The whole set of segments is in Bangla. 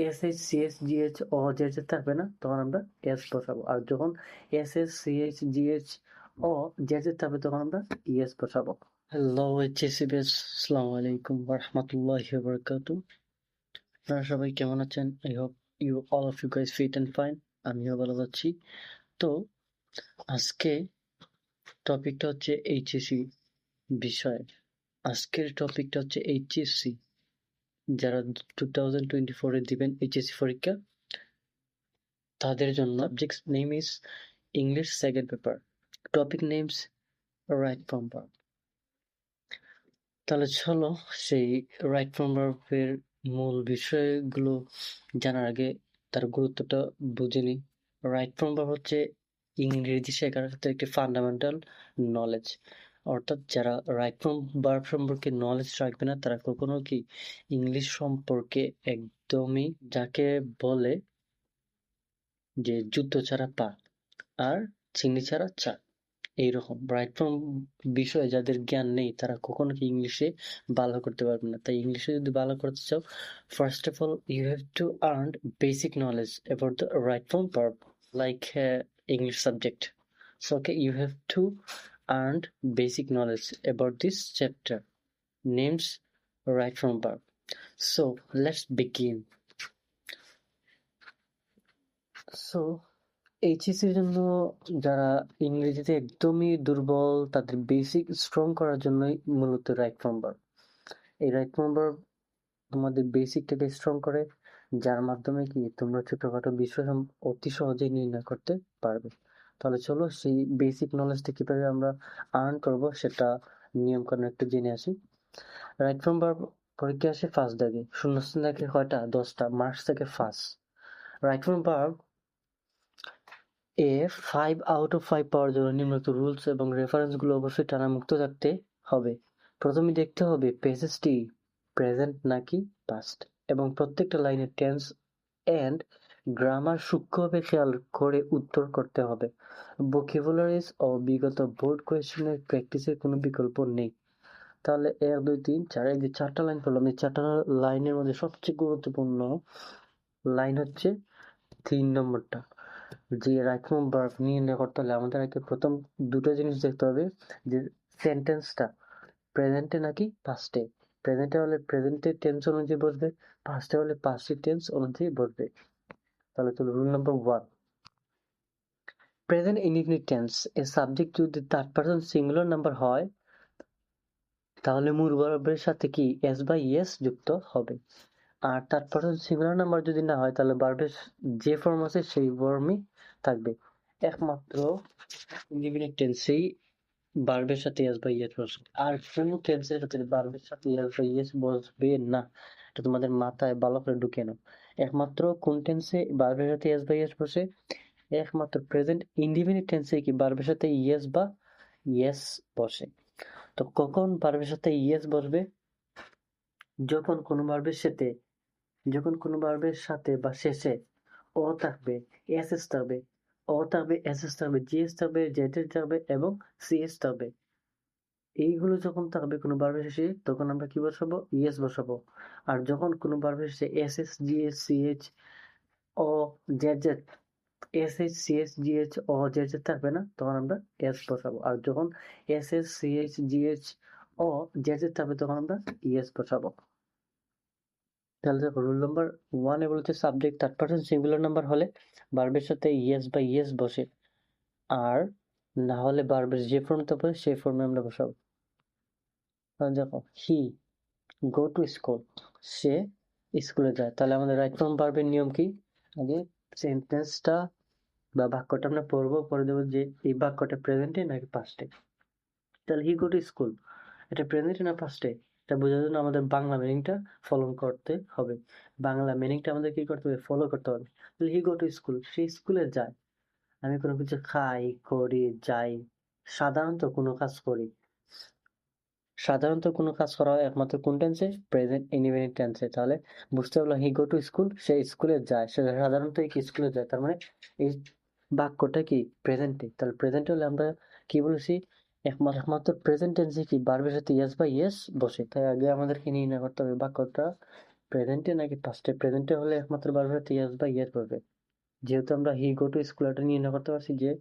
S H C H G H O Z থাকবে না, তখন আমরা এস বসাবো। আর যখন S S C H G H O Z থাকবে তখন আমরা ইএস বসাবো। হ্যালো এইচএসসি ব্যাচ, আসসালামু আলাইকুম ওয়া রাহমাতুল্লাহি ওয়া বারাকাতুহু। আপনারা সবাই কেমন আছেন? I hope you all of you guys fit and fine. আমিও ভালো আছি। তো আজকে টপিকটা হচ্ছে এইচএসসি বিষয়। আজকের টপিকটা হচ্ছে এইচএসসি, যারা 2024 দিবেন এইচএসসি পরীক্ষা তাদের জন্য। Subject name is English second paper, topic names right form verb. তাহলে চলো সেই রাইট ফ্রম ভার্বের মূল বিষয়গুলো জানার আগে তার গুরুত্বটা বুঝে নিই। রাইট ফ্রম ভার্ব হচ্ছে ইংরেজি শেখার ক্ষেত্রে একটি ফান্ডামেন্টাল নলেজ। অর্থাৎ যারা রাইট ফ্রম ভার্ব সম্পর্কে নলেজ রাখবে না তারা কখনো কি ইংলিশ সম্পর্কে একদমই, যাকে বলে যে যুদ্ধ ছাড়া পা আর চিনি ছাড়া চা, এইরকম রাইট ফ্রম বিষয়ে যাদের জ্ঞান নেই তারা কখনো কি ইংলিশে ভালো করতে পারবে না। তাই ইংলিশে যদি ভালো করতে চাও, first of all you have to earn basic knowledge about the right form verb like English subject. So okay, you have to earn basic knowledge about this chapter names right from verb. So let's begin. So এইচএসসির জন্য যারা ইংরেজিতে একদমই দুর্বল তাদের বেসিক স্ট্রং করার জন্যই মূলত রাইট ফ্রম ভার্ব। এই রাইট ফ্রম ভার্ব তোমাদের বেসিকটাকে স্ট্রং করে, যার মাধ্যমে কি তোমরা ছোটখাটো বিষয় অতি সহজেই নির্ণয় করতে পারবে। তাহলে চলো সেই বেসিক নলেজটা কিভাবে আমরা আর্ন করব সেটা নিয়ম কানুন একটু জেনে আসি। রাইট ফ্রম ভার্ব পরীক্ষা আসে ফার্স্ট দাগে, শূন্যস্থান থাকে কয়টা? 10টা, মার্কস থেকে first. Right form verb A 5 out of 5 পাওয়ার জন্য নিম্নোক্ত রুলস এবং রেফারেন্সগুলো অবশ্যই টানামুক্ত থাকতে হবে। প্রথমে দেখতে হবে পেজেসটি প্রেজেন্ট নাকি পাস্ট, এবং প্রত্যেকটা লাইনের টেন্স এন্ড গ্রামার সূক্ষ্মভাবে খেয়াল করে উত্তর করতে হবে। ভোকাবুলারিজ ও বিগত বোর্ড কোয়েশ্চেনের প্র্যাকটিসের কোনো বিকল্প নেই। তাহলে 1 2 3 4, এই যে 4টা লাইন পড়লাম, এই 4টা লাইনের মধ্যে সবচেয়ে গুরুত্বপূর্ণ লাইন হচ্ছে 3 নম্বরটা। যে রাইট ফ্রম ভার্ব নির্ণয় করতে হলে আমাদের আগে প্রথম দুটো জিনিস দেখতে হবে, যে সেন্টেন্সটা প্রেজেন্টে নাকি পাস্টে। প্রেজেন্টে হলে প্রেজেন্টের টেন্স অনুযায়ী বসবে, পাস্টে হলে পাস্টের টেন্স অনুযায়ী বসবে। তাহলে চলো rule number 1, present indefinite tense এর সাবজেক্ট যদি থার্ড পারসন সিঙ্গুলার নাম্বার হয় তাহলে মূল ভার্বের সাথে কি এস বা ইএস যুক্ত হবে। আর থার্ড পারসন সিঙ্গুলার নাম্বার যদি না হয় তাহলে ভার্বের যে ফর্ম আছে সেই ফর্মই থাকবে। একমাত্র ইনডিফিনিট টেন্সেই ভার্বের সাথে এস বা ইএস বসবে, আর কোনো টেন্সের ক্ষেত্রে ভার্বের সাথে এস বা ইএস বসবে না। এটা তোমাদের মাথায় ভালো করে ঢুকিয়ে নাও। একমাত্র কোন টেন্সে ভার্বের সাথে এস বা ইএস বসে? একমাত্র প্রেজেন্ট ইনডিফিনিট টেন্সে কি ভার্বের সাথে ইএস বা ইএস বসে। তো কখন ভার্বের সাথে ইএস বসবে? যখন কোনো ভার্বের সাথে বা শেষে ও থাকবে, এসএস থাকবে, ও থাকবে, এসএস থাকবে, জিএস থাকবে, জেডএস থাকবে এবং সিএস থাকবে। এইগুলো যখন থাকবে কোনো ভার্বের শেষে তখন আমরা কি বসাবো? ইএস বসাবো। আর যখন কোনো ভার্বের শেষে এসএস, জিএস, সিএইচ, ও, জেড, এসএইচ, সিএইচ, জিএইচ, ও, জেড থাকবে না, তখন আমরা এস বসাবো। আর যখন এসএস, সিএইচ, জিএইচ, ও, জেড থাকবে তখন আমরা ইএস বসাবো। তাহলে দেখো রুল নাম্বার 1 এ বলেছে subject third person singular number হলে ভার্বের সাথে ইএস বা ইএস বসে, আর না হলে ভার্বের যে ফর্মটা বসে সেই ফর্মে আমরা বসাবো। তাহলে দেখো হি গো টু স্কুল, সে স্কুলে যায়। তাহলে আমাদের রাইট ফর্ম ভার্বের নিয়ম কি? আগে সেন্টেন্সটা বা বাক্যটা আমরা পড়বো, পরে দেবো যে এই বাক্যটা প্রেজেন্টে নাকি পাস্টে। তাহলে হি গো টু স্কুল, এটা প্রেজেন্টে না পাস্টে, এটা বোঝার জন্য আমাদের বাংলা মিনিংটা ফলো করতে হবে। বাংলা মিনিংটা আমাদের কি করতে হবে? ফলো করতে হবে। তাহলে হি গো টু স্কুল, সে স্কুলে যায়। আমি কোনো কিছু খাই, করি, যাই, সাধারণত কোনো কাজ করি। সাধারণত কোনো কাজ করা হয় একমাত্র কোন টেন্সে? প্রেজেন্ট ইনডিফিনিট টেন্সে। তাহলে বুঝতে পারলো হি গো টু স্কুল, সে স্কুলে যায়, সে সাধারণত কি স্কুলে যায়। তার মানে এই বাক্যটা কি প্রেজেন্টে। তাহলে প্রেজেন্ট হলে আমরা কি বলেছি? একমাত্র প্রেজেন্ট টেন্সে কি ভার্বের সাথে ইয়েস বা ইয়েস বসে। তাই আগে আমাদেরকে নির্ণয় করতে হবে বাক্যটা প্রেজেন্টে নাকি পাস্টে? প্রেজেন্টে হলে একমাত্র ভার্বের সাথে ইয়েস বা ইয়েস পড়বে। যেহেতু আমরা হি গো টু স্কুল এটা নির্ণয় করতে পারছি যে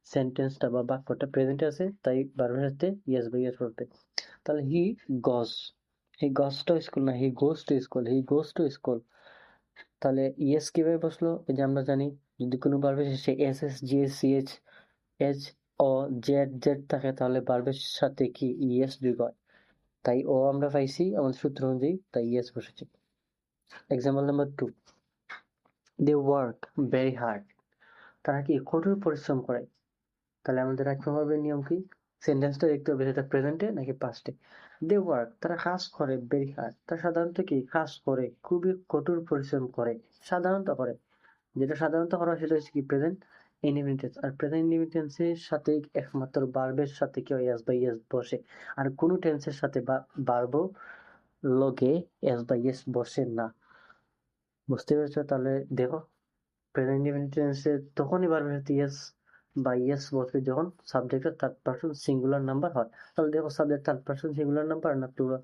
সেন্টেন্সটা বা বাক্যটা প্রেজেন্টে আছে, তাই ভার্বের সাথে ইয়েস বা ইয়েস পড়বে। তাহলে হি গস টু স্কুল না, he goes to school, he goes to school. তাহলে ইয়েস কিভাবে বসলো? এই যে আমরা জানি যদি কোনো ভার্বের শেষে S S G S C H H O Z Z থাকে, তাহলে ভার্বের সাথে কি ইয়েস যোগ হয়। তাই ও আমরা পাইছি আমাদের সূত্র অনুযায়ী, তাই ইয়েস বসেছে। Example number 2, they work very hard. তারা কি কঠোর পরিশ্রম করে। তাহলে আমাদের রাখতে হবে নিয়ম কি, সেন্টেন্সটা দেখতে হবে সেটা প্রেজেন্টে নাকি পাস্টে। দে ওয়ার্ক তারা কাজ করে, ভেরি হার্ড তারা সাধারণত কি কাজ করে, খুবই কঠোর পরিশ্রম করে, সাধারণত করে। যেটা সাধারণত করা সেটা হচ্ছে কি প্রেজেন্ট ইনডিফিনিট টেন্স। আর প্রেজেন্ট ইনডিফিনিট টেন্সের সাথে একমাত্র ভার্বের সাথে কি এস বা ইয়েস বসে, আর কোনো টেন্সের সাথে বা ভার্ব লগে এস বা ইয়েস বসে না। বুঝতে পেরেছো? তাহলে দেখো প্রেজেন্ট ইনডিফিনিট টেন্সে তখনই ভার্বের সাথে ইয়েস বা ইয়েস বসবে যখন সাবজেক্টের থার্ড পারসন সিঙ্গুলার নাম্বার হয়। তাহলে দেখো subject third person singular number না plural?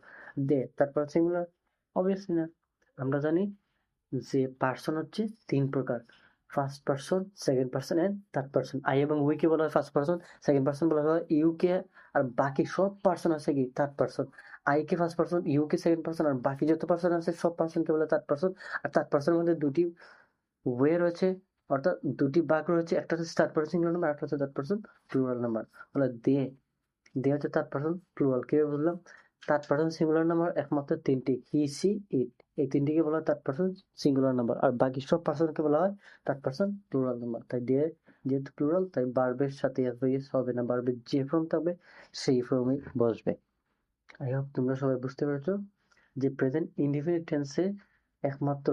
They third person singular? Obviously না। আমরা জানি যে পার্সন হচ্ছে 3 প্রকার, first person, second person and third person. I এবং উই কে বলা হয় ফার্স্ট পারসন, সেকেন্ড পারসন বলা হয় ইউ কে, আর বাকি সব পারসন আছে কি থার্ড পারসন। আই কে ফার্স্ট পারসন, ইউ কে সেকেন্ড পারসন, আর বাকি যত পারসন আছে সব পারসন কে বলে থার্ড পারসন। আর থার্ড পারসনের মধ্যে দুটি ওয়ে রয়েছে, অর্থাৎ দুটি ভাগ রয়েছে, একটা হচ্ছে থার্ড পারসন সিঙ্গুলার নাম্বার, একটা হচ্ছে থার্ড পারসন প্লুরাল নাম্বার। বলে দে হচ্ছে থার্ড পারসন প্লুরাল। কিভাবে বুঝলাম? থার্ড পারসন সিঙ্গুলার নাম্বার একমাত্র 3টি, হি সি ইট, এই 3টিকে বলা হয় থার্ড পারসন সিঙ্গুলার নাম্বার, আর বাকি সব পারসনকে বলা হয় থার্ড পারসন প্লুরাল নাম্বার। তাই দে যেহেতু প্লুরাল, তাই ভার্বের সাথে এস হবে না, ভার্বের যে ফর্ম থাকবে সেই ফর্মে বসবে। আই হোপ তোমরা সবাই বুঝতে পেরেছো যে প্রেজেন্ট ইনডিফিনিট টেন্সে একমাত্র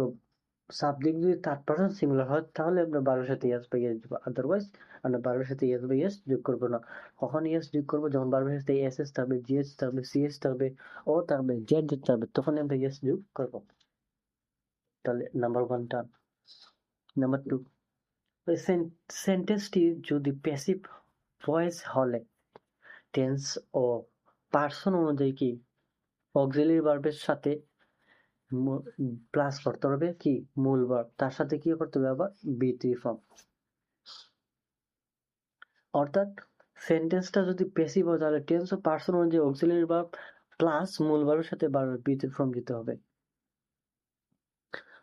সাবজেক্ট যদি থার্ড পারসন সিঙ্গুলার হয় তাহলে আমরা ভার্বের সাথে ইয়েস বা ইয়েস দিব, আদারওয়াইজ আমরা ভার্বের সাথে ইয়েস বা ইয়েস যোগ করবো না। কখন ইয়েস যোগ করবো? যখন ভার্বের সাথে এস এস থাকবে, জি এস থাকবে, সি এস থাকবে, ও থাকবে, জেড জেড থাকবে, তখন আমরা ইয়েস যোগ করবো। তাহলে নাম্বার 1 টার্ম। নাম্বার 2, সেন্টেন্সটি যদি প্যাসিভ ভয়েস হলে টেন্স ও পার্সন অনুযায়ী কি অক্সিলারি ভার্বের সাথে প্লাস করতে হবে কি মূল ভার্ব, তার সাথে কি করতে হবে আবার বি3 ফর্ম। অর্থাৎ সেন্টেন্সটা যদি প্যাসিভ হয় তাহলে টেন্স ও পার্সন অনুযায়ী অক্সিলারি ভার্ব প্লাস মূল ভার্বের সাথে বি3 ফর্ম দিতে হবে।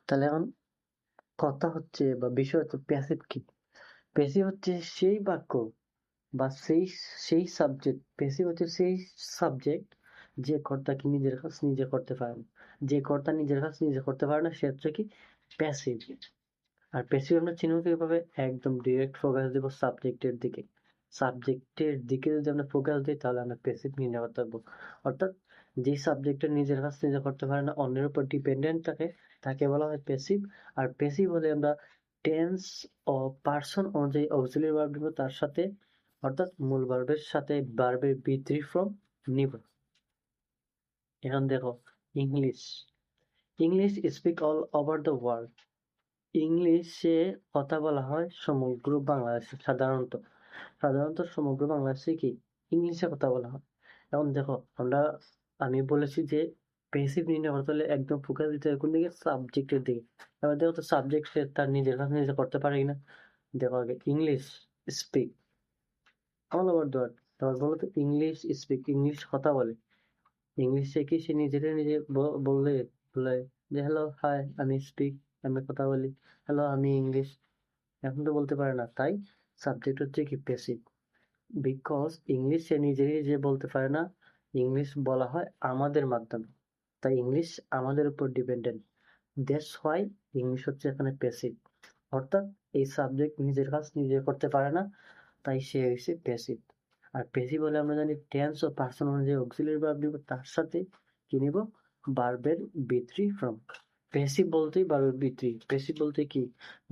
তাহলে এখন কথা হচ্ছে বা বিষয় হচ্ছে প্যাসিভ কি। প্যাসিভ হচ্ছে সেই বাক্য বা সেই সাবজেক্ট, প্যাসিভ হচ্ছে সেই সাবজেক্ট যে কর্তা কি নিজের কাজ নিজে করতে পারে না। যে কর্তা নিজের কাজ নিজে করতে পারে না সে হচ্ছে কি প্যাসিভ। আর প্যাসিভ আমরা চিনব কিভাবে? একদম ডিরেক্ট ফোকাস দেবো সাবজেক্টের দিকে। সাবজেক্টের দিকে যদি আমরা ফোকাস দিই তাহলে আমরা প্যাসিভ নির্ণয় করতে পারবো। অর্থাৎ যে সাবজেক্টের নিজের কাজ নিজে করতে পারে না, অন্যের উপর ডিপেন্ডেন্ট থাকে, তাকে বলা হয় প্যাসিভ। আর প্যাসিভ হলে আমরা টেন্স ও পার্সন অনুযায়ী অক্সিলারি ভার্ব দিব তার সাথে, অর্থাৎ মূল ভার্বের সাথে ভার্বের বি3 ফর্ম নিব। এখন দেখো English, English speak all over the world. ইংলিশে কথা বলা হয় সমগ্র বাংলাদেশে, সাধারণত সমগ্র বাংলাদেশে কি ইংলিশে কথা বলা হয়। এখন দেখো আমি বলেছি যে প্যাসিভ নির্ণয় করতে হলে একদম ফোকাস দিতে হবে কোন দিকে? সাবজেক্টের দিকে। এবার দেখো তো সাবজেক্ট সে তার নিজের কাজ নিজে করতে পারে কিনা। দেখো আগে English speak all over the world, তারপর বলো তো ইংলিশ স্পিক, ইংলিশ কথা বলে। ইংলিশে কি সে নিজে বললে বলে যে হ্যালো হাই আমি স্পিক, আমি কথা বলি, হ্যালো আমি ইংলিশ, এখন তো বলতে পারে না। তাই সাবজেক্ট হচ্ছে কি প্যাসিভ। বিকজ ইংলিশ সে নিজে বলতে পারে না, ইংলিশ বলা হয় আমাদের মাধ্যমে, তাই ইংলিশ আমাদের উপর ডিপেন্ডেন্ট। দ্যাটস হোয়াই ইংলিশ হচ্ছে এখানে প্যাসিভ। অর্থাৎ এই সাবজেক্ট নিজের কাজ নিজে করতে পারে না, তাই সে হচ্ছে প্যাসিভ। আর প্যাসিভ হলে আমরা জানি টেন্স ও পার্সন অনুযায়ী অক্সিলারি ভার্ব নিব, তার সাথে কি নিব? ভার্বের বি3 ফর্ম। প্যাসিভ বলতেই ভার্বের বি3, প্যাসিভ বলতে কি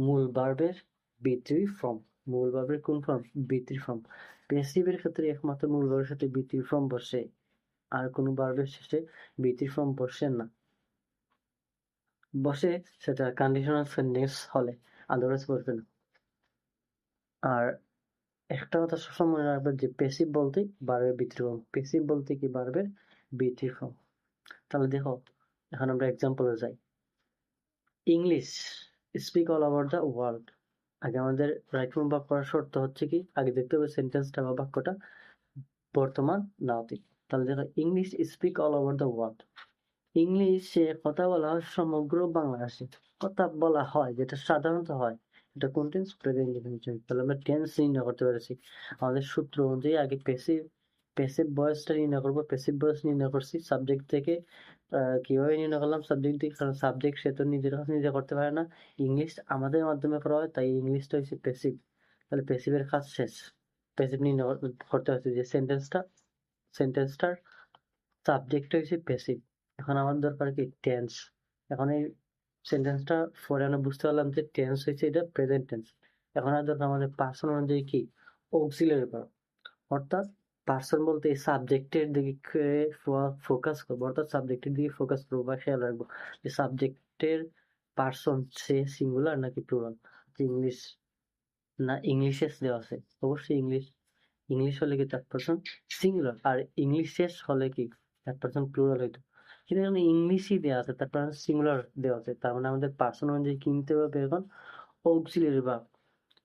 মূল ভার্বের বি3 ফর্ম। মূল ভার্বের কোন ফর্ম? বি3 ফর্ম। প্যাসিভের ক্ষেত্রে একমাত্র মূল ভার্বের সাথে বি3 ফর্ম বসে, আর কোনো ভার্বের শেষে বি3 ফর্ম বসে না। বসে সেটা কন্ডিশনাল সেন্টেন্স হলে, আদারওয়াইজ বসবে না। আর একটা কথা সবসময় মনে রাখবে যে প্যাসিভ বলতে ভার্বের বি3 ফর্ম, প্যাসিভ বলতে কি ভার্বের বি3 ফর্ম। তাহলে দেখো এখন আমরা এক্সাম্পলে যাই। English speak all over the world. আগে আমাদের রাইট ফর্ম বাক্য করার শর্ত হচ্ছে কি, আগে দেখতে হবে সেন্টেন্সটা বা বাক্যটা বর্তমান না অতীত। তাহলে দেখো, English speak all over the world. ইংলিশে কথা বলা হয় সমগ্র বাংলাদেশে। কথা বলা হয়, যেটা সাধারণত হয়। এটা কোন টেন্স? Present indefinite. তাহলে আমরা টেন্স নির্ণয় করতে পেরেছি। আমাদের সূত্র অনুযায়ী আগে প্যাসিভ ভয়েসটা নির্ণয় করবো। প্যাসিভ ভয়েস নির্ণয় করছি সাবজেক্ট থেকে। কিভাবে নির্ণয় করলাম? সাবজেক্ট দিয়ে, কারণ সাবজেক্ট সে তো নিজের কাজ নিজে করতে পারে না। ইংলিশ আমাদের মাধ্যমে করা হয়, তাই ইংলিশটা হচ্ছে প্যাসিভ। তাহলে প্যাসিভের কাজ শেষ। প্যাসিভ নির্ণয় করতে হচ্ছে যে সেন্টেন্সটার সাবজেক্ট হচ্ছে প্যাসিভ। এখন আমার দরকার কি? টেন্স। এখন এই সেন্টেন্সটা পরে আমরা বুঝতে পারলাম যে টেন্স হচ্ছে এটা প্রেজেন্ট টেন্স। এখন আর দরকার আমাদের পার্সন অনুযায়ী কি? Auxiliary verb. অর্থাৎ পার্সন বলতে এই সাবজেক্টের দিকে ফোকাস করবো, অর্থাৎ সাবজেক্টের দিকে ফোকাস করবো বা খেয়াল রাখবো যে সাবজেক্টের পার্সন সে সিঙ্গুলার নাকি প্লুরাল। ইংলিশ না ইংলিশে দেওয়া আছে, অবশ্যই ইংলিশ। ইংলিশ হলে কি থার্ড পারসন সিঙ্গুলার, আর ইংলিশের হলে কি থার্ড পারসন প্লুরাল হইতো। কিন্তু এখানে ইংলিশই দেওয়া আছে, তারপর সিঙ্গুলার দেওয়া আছে, তার মানে আমাদের পার্সন অনুযায়ী কিনতে হবে এখন অক্সিলারি ভার্ব।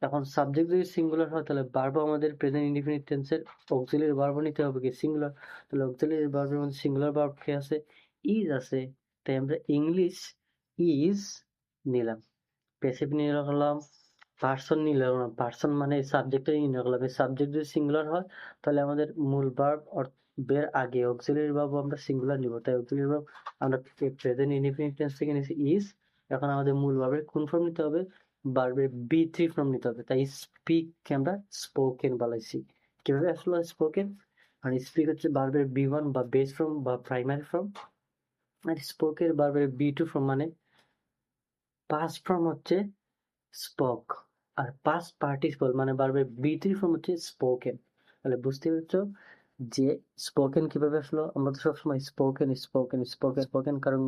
এখন সাবজেক্ট যদি সিঙ্গুলার হয় তাহলে ভার্বও আমাদের প্রেজেন্ট ইনডিফিনিট টেন্সের অক্সিলারি ভার্বও নিতে হবে কি সিঙ্গুলার। তাহলে অক্সিলারি ভার্বের মধ্যে সিঙ্গুলার ভার্ব কে আছে? ইজ আছে। তাই আমরা ইংলিশ ইজ নিলাম। প্যাসিভ নির্ণয় করলাম, পার্সন নির্ণয় করলাম। পার্সন মানে সাবজেক্টটা নির্ণয় করলাম। এই সাবজেক্ট যদি সিঙ্গুলার হয় তাহলে আমাদের মূল ভার্ব বের আগে অক্সিলারি ভার্ব আমরা সিঙ্গুলার নিব। তাই অক্সিলারি ভার্ব আমরা প্রেজেন্ট ইনডিফিনিট টেন্স থেকে নিয়েছি ইজ। এখন আমাদের মূল ভার্বের কোন ফর্ম নিতে হবে? ভার্বের বি3 ফর্ম নিতে হবে। তাই স্পিক কে আমরা স্পোকেন বানাইছি। কিভাবে আসলো স্পোকেন? আর স্পিক হচ্ছে ভার্বের বি1 বা বেস ফর্ম বা প্রাইমারি ফর্ম। আর স্পোকের ভার্বের বি2 ফর্ম মানে পাস্ট ফর্ম হচ্ছে স্পোক, আর পাস্ট পার্টিসিপল মানে ভার্বের বি3 ফর্ম হচ্ছে স্পোকেন। তাহলে বুঝতে পারছো যে স্পোকেন কিভাবে আসলো? আমরা তো সবসময় স্পোকেন স্পোকেন স্পোকেন স্পোকেন কারণ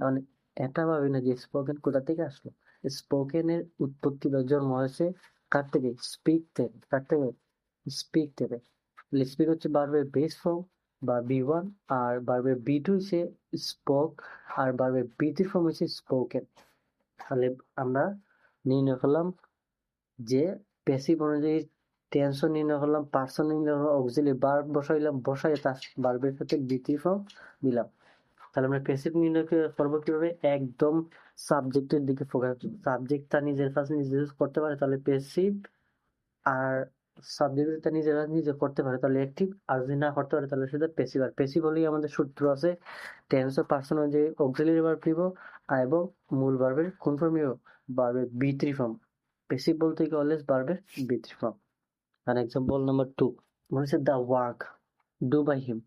মানে এটা ভাবি না যে স্পোকেন কোথা থেকে আসলো। স্পোকেনের উৎপত্তি বা জন্ম হয়েছে কার থেকে? স্পিক থেকে। কার থেকে? স্পিক থেকে। স্পিক হচ্ছে ভার্বের বেস ফর্ম বা বি1, আর ভার্বের বি2 হচ্ছে স্পোক, আর ভার্বের বি3 ফর্ম হচ্ছে স্পোকেন। তাহলে আমরা নির্ণয় করলাম যে প্যাসিভ অনুযায়ী টেন্সও নির্ণয় করলাম, পার্সন নির্ণয় করলাম, অক্সিলারি ভার্ব বসাইলাম, বসাই তার ভার্বের সাথে বি3 ফর্ম দিলাম। তাহলে আমরা প্যাসিভ নির্ণয় করবো কিভাবে? একদম সাবজেক্টের দিকে ফোকাস। সাবজেক্ট তার নিজের কাজ নিজে করতে পারে তাহলে প্যাসিভ, আর সাবজেক্ট যদি তার নিজের কাজ নিজে করতে পারে তাহলে অ্যাক্টিভ, আর যদি না করতে পারে তাহলে সেটা প্যাসিভ। আর প্যাসিভ হলেই আমাদের সূত্র আছে টেন্স ও পার্সন অনুযায়ী অক্সিলারি ভার্ব নিব, এবং মূল ভার্বের কোন ফর্ম নিব? ভার্বের বি3 ফর্ম। প্যাসিভ বলতে কি অলওয়েজ ভার্বের বি3 ফর্ম। আর এক্সাম্পল নাম্বার 2 মনে হচ্ছে the work do by him.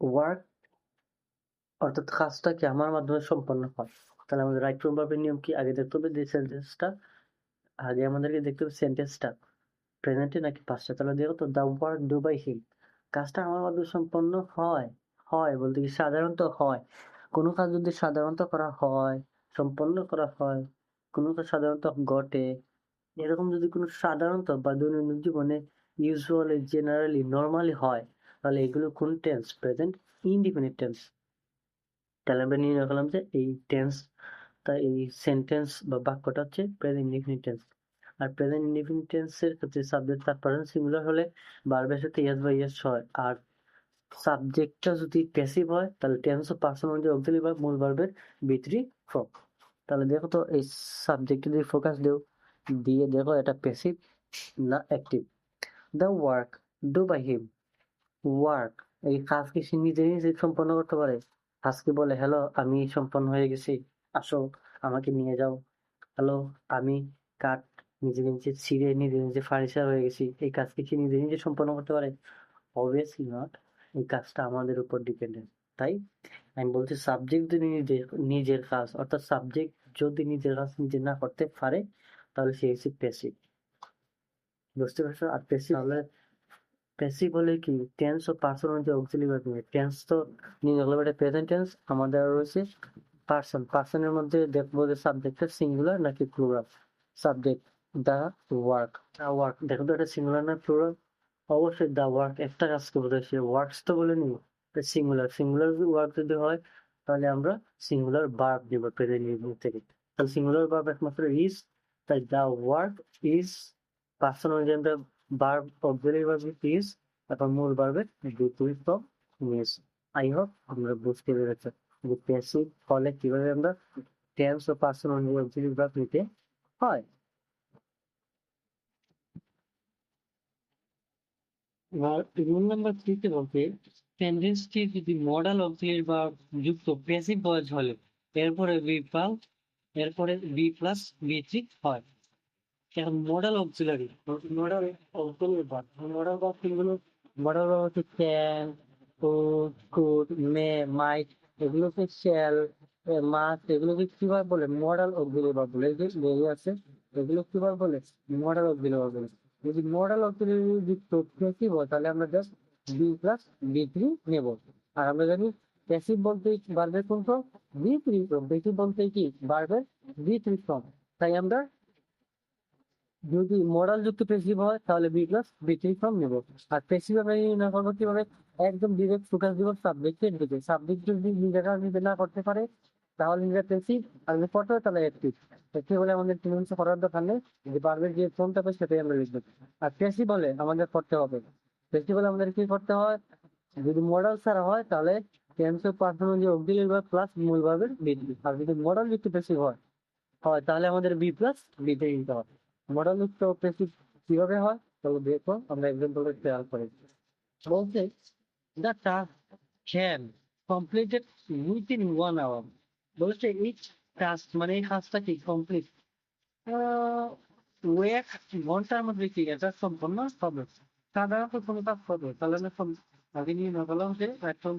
Work অর্থাৎ কাজটা কি আমার মাধ্যমে সম্পন্ন হয়। তাহলে আমাদের রাইট ফর্ম ভার্বের নিয়ম কি? আগে দেখতে হবে যে সেন্টেন্সটা, আগে আমাদেরকে দেখতে হবে সেন্টেন্সটা প্রেজেন্টে নাকি পাস্টে। তাহলে দেখো তো, the work do by him, কাজটা আমার মাধ্যমে সম্পন্ন হয়। হয় বলতে কি সাধারণত হয়। কোনো কাজ যদি সাধারণত করা হয়, সম্পন্ন করা হয়, কোনো কাজ সাধারণত ঘটে, এরকম যদি কোনো সাধারণত বা দৈনন্দিন জীবনে ইউজুয়ালি জেনারেলি নর্মালি হয়, তাহলে এগুলো কোন টেন্স? Present indefinite tense. তাহলে আমরা নির্ণয় করলাম যে এই টেন্স, তাই এই সেন্টেন্স বা বাক্যটা হচ্ছে প্রেজেন্ট ইনডিফিনিট টেন্স। আর প্রেজেন্ট ইনডিফিনিট টেন্সের ক্ষেত্রে সাবজেক্ট থার্ড পারসন সিঙ্গুলার হলে ভার্বের সাথে ইয়েস বা ইয়েস হয়। আর সাবজেক্টটা যদি প্যাসিভ হয় তাহলে টেন্স ও পার্সন অনুযায়ী অক্সিলারি ভার্ব মূল ভার্বের বি3 ফর্ম। তাহলে দেখো তো এই সাবজেক্টে যদি ফোকাস দেও, দিয়ে দেখো এটা প্যাসিভ না active. The work do by him. Work এই কাজ কি সে নিজে নিজে সম্পন্ন করতে পারে? আজকে বলে হ্যালো আমি সম্পন্ন হয়ে গেছি, আসো আমাকে নিয়ে যাও। হ্যালো আমি কাঠ নিজে নিজে ছিঁড়ে নিজে নিজে ফার্নিচার হয়ে গেছি। এই কাজ কি সে নিজে নিজে সম্পন্ন করতে পারে? Obviously not. এই কাজটা আমাদের উপর ডিপেন্ডেন্ট। তাই আমি বলছি সাবজেক্ট যদি নিজের নিজের কাজ, অর্থাৎ সাবজেক্ট যদি নিজের কাজ নিজে না করতে পারে তাহলে সে হচ্ছে প্যাসিভ। বুঝতে পারছো? আর প্যাসিভ হলে, প্যাসিভ হলে কি টেন্স ও পার্সন অনুযায়ী অক্সিলারি ভার্ব নিবে। টেন্স তো নিয়ে গেল, এটা প্রেজেন্ট টেন্স। আমাদের রয়েছে পার্সন। পার্সনের মধ্যে দেখবো যে সাবজেক্টের সিঙ্গুলার নাকি plural. Subject the work. The work দেখো তো এটা সিঙ্গুলার না প্লুরাল? অবশ্যই দা ওয়ার্ক একটা কাজকে বোঝায়, সে ওয়ার্কস তো বলে নি, সিঙ্গুলার। সিঙ্গুলার ওয়ার্ক যদি হয় তাহলে আমরা সিঙ্গুলার ভার্ব নিব প্রেজেন্ট নির্ভুল থেকে। তাহলে সিঙ্গুলার ভার্ব একমাত্র ইজ, তাই দ্য ওয়ার্ক ইজ, পার্সন অনুযায়ী আমরা ভার্ব অক্সিলারি ভার্ব ইজ, তারপর মূল ভার্বের বিপরীত ফর্ম ইজ। আই হোপ আমরা বুঝতে পেরেছি যে প্যাসিভ হলে কিভাবে আমরা টেন্স ও পার্সন অনুযায়ী অক্সিলারি ভার্ব নিতে হয়। এবার রুল নাম্বার 3 তে বলতে টেন্ডেন্সটি যদি মডাল অক্সিলারি ভার্ব যুক্ত প্যাসিভ ভয়েস হলে এরপরে বি প্লাস বি থ্রি হয়। এখন modal auxiliary verb, modal verb কোনগুলো? মডাল ভার্ব হচ্ছে ক্যান, কুড, মে, মাইট, এগুলোকে শ্যাল, মাস্ট, এগুলোকে কি ভার্ব বলে? মডাল অক্সিলারি ভার্ব বলে। এই যে লেগে আছে, এগুলো কি ভার্ব বলে? মডাল অক্সিলারি ভার্ব বলে। যদি মডাল অক্সিলারি যুক্ত প্যাসিভ হয় তাহলে আমরা just B plus B three নেব। আর আমরা জানি প্যাসিভ বলতে ভার্বের কোন form? B three form. Passive বলতে কি? ভার্বের বি থ্রি ফর্ম। তাই আমরা যদি মডাল যুক্ত প্যাসিভ হয় তাহলে B plus B three form নেব। আর প্যাসিভ আমরা না করবো কিভাবে? একদম ডিরেক্ট ফোকাস দিব সাবজেক্টের দিকে। সাবজেক্ট যদি নিজেরা নিজে না করতে পারে তাহলে নিজে প্যাসিভ, আর যদি করতে হয় তাহলে অ্যাক্টিভ। অ্যাক্টিভ হলে আমাদের কোনো কিছু করার দরকার নেই, যে পারবে যে ফর্মটা পাবে সেটাই আমরা লিখবো। আর প্যাসিভ হলে আমাদের করতে হবে, প্যাসিভ হলে আমাদের কি করতে হয়? যদি মডাল ছাড়া হয় তাহলে টেন্স অফ পার্সন যে অক্সিলারি ভার্ব প্লাস মূল ভার্বের বৃদ্ধি। আর যদি মডাল যুক্ত প্যাসিভ হয় হয় তাহলে আমাদের বি প্লাস বি তে নিতে হবে। মডাল যুক্ত প্যাসিভ কিভাবে হয় তাহলে দেখো, আমরা এক্সাম্পল খেয়াল করি। বলছে the task can completed within 1 hour। বলছে এই টাস্ক মানে এই কাজটা কি কমপ্লিট এক ঘন্টার মধ্যে কি এটা সম্পন্ন হবে? সাধারণত কোনো কাজ করবে তাহলে আগে নিয়ে না বললাম যে এখন